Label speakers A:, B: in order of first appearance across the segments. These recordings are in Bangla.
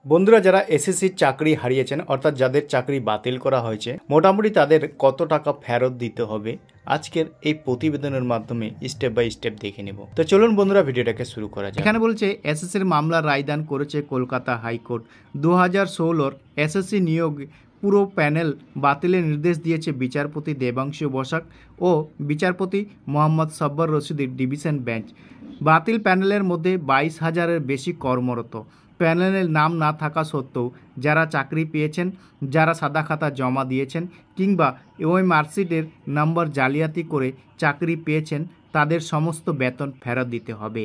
A: বন্ধুরা, যারা এসএসসির চাকরি হারিয়েছেন অর্থাৎ যাদের চাকরি বাতিল করা হয়েছে, মোটামুটি তাদের কত টাকা ফেরত দিতে হবে আজকের এই প্রতিবেদনের মাধ্যমে স্টেপ বাই স্টেপ দেখে নেব। তো চলুন বন্ধুরা, ভিডিওটাকে শুরু করা যায়। এখানে বলছে এসএসসির মামলার রায়দান করেছে কলকাতা হাইকোর্ট। 2016 এসএসসি নিয়োগ পুরো প্যানেল বাতিলের নির্দেশ দিয়েছে বিচারপতি দেবাংশু বসাক ও বিচারপতি মোহাম্মদ সব্বর রশিদের ডিভিশন বেঞ্চ। বাতিল প্যানেলের মধ্যে 22,000-এর বেশি কর্মরত। প্যানেলের নাম না থাকা সত্ত্বেও যারা চাকরি পেয়েছেন, যারা সাদা খাতা জমা দিয়েছেন কিংবা ওই মার্কশিটের নম্বর জালিয়াতি করে চাকরি পেয়েছেন, তাদের সমস্ত বেতন ফেরত দিতে হবে।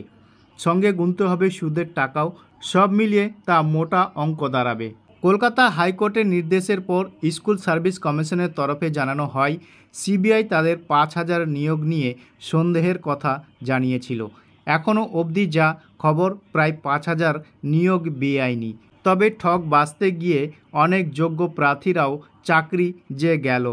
A: সঙ্গে গুনতে হবে সুদের টাকাও। সব মিলিয়ে তা মোটা অঙ্ক দাঁড়াবে। কলকাতা হাইকোর্টের নির্দেশের পর স্কুল সার্ভিস কমিশনের তরফে জানানো হয়, সিবিআই তাদের 5,000 নিয়োগ নিয়ে সন্দেহের কথা জানিয়েছিল। এখনও অবধি যা খবর, প্রায় 5,000 নিয়োগ বেআইনি। তবে ঠক বাঁচতে গিয়ে অনেক যোগ্য প্রার্থীরাও চাকরি যে গেল,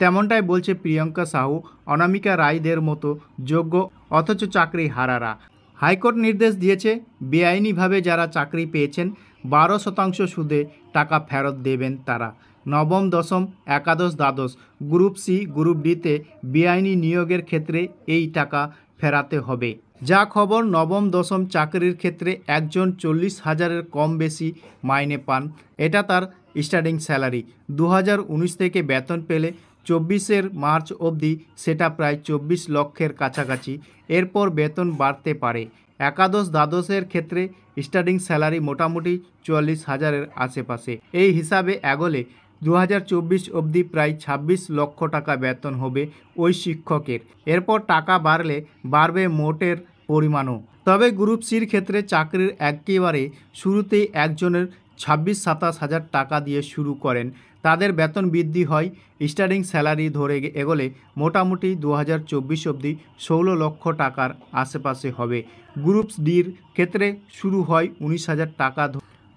A: তেমনটাই বলছে প্রিয়ঙ্কা সাহু, অনামিকা রায়দের মতো যোগ্য অথচ চাকরি হারারা। হাইকোর্ট নির্দেশ দিয়েছে, বেআইনিভাবে যারা চাকরি পেয়েছেন 12% সুদে টাকা ফেরত দেবেন তারা। নবম, দশম, একাদশ, দ্বাদশ, গ্রুপ সি, গ্রুপ ডিতে বেআইনি নিয়োগের ক্ষেত্রে এই টাকা ফেরাতে হবে। যা খবর, নবম দশম চাকরির ক্ষেত্রে একজন 40,000-এর কম বেশি মাইনে পান। এটা তার স্টার্টিং স্যালারি। 2019 থেকে বেতন পেলে 24 মার্চ অবধি সেটা প্রায় 24 লক্ষের কাছাকাছি। এরপর বেতন বাড়তে পারে। একাদশ দ্বাদশের ক্ষেত্রে স্টার্টিং স্যালারি মোটামুটি 44,000-এর আশেপাশে। এই হিসাবে এগোলে 2024 অবধি প্রায় 26 লক্ষ টাকা বেতন হবে ওই শিক্ষকের। এরপর টাকা বাড়লে বাড়বে মোটের পরিমাণও। তবে গ্রুপ সির ক্ষেত্রে চাকরির একেবারে শুরুতেই একজনের 26-27 হাজার টাকা দিয়ে শুরু করেন। তাদের বেতন বৃদ্ধি হয়। স্টার্টিং স্যালারি ধরে এগোলে মোটামুটি 2024 অবধি 16 লক্ষ টাকার আশেপাশে হবে। গ্রুপ ডির ক্ষেত্রে শুরু হয় 19,000 টাকা,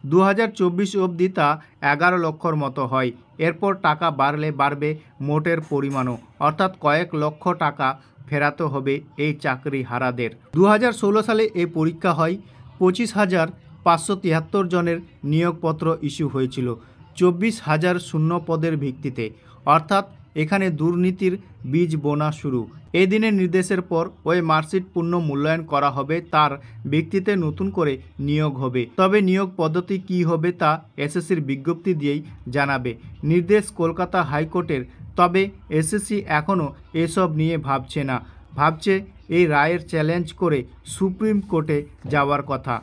A: 2024 অবধি তা 11 লক্ষর মতো হয়। এরপর টাকা বাড়লে বাড়বে মোটের পরিমাণও, অর্থাৎ কয়েক লক্ষ টাকা ফেরাতে হবে এই চাকরি হারাদের। 2016 সালে এই পরীক্ষা হয়। 25,573 জনের নিয়োগপত্র ইস্যু হয়েছিল 24,000 শূন্য পদের ভিত্তিতে, অর্থাৎ এখানে দুর্নীতির বীজ বোনা শুরু। এই দিনের নির্দেশের পর ওই মার্কশিট পূর্ণ মূল্যায়ন করা হবে, তার ভিত্তিতে নতুন করে নিয়োগ হবে। তবে নিয়োগ পদ্ধতি কী হবে তা এসএসসির বিজ্ঞপ্তি দিয়েই জানাবে। নির্দেশ কলকাতা হাইকোর্টের। তবে এসএসসি এখনও এসব নিয়ে ভাবছে না, ভাবছে এই রায়ের চ্যালেঞ্জ করে সুপ্রিম কোর্টে যাওয়ার কথা।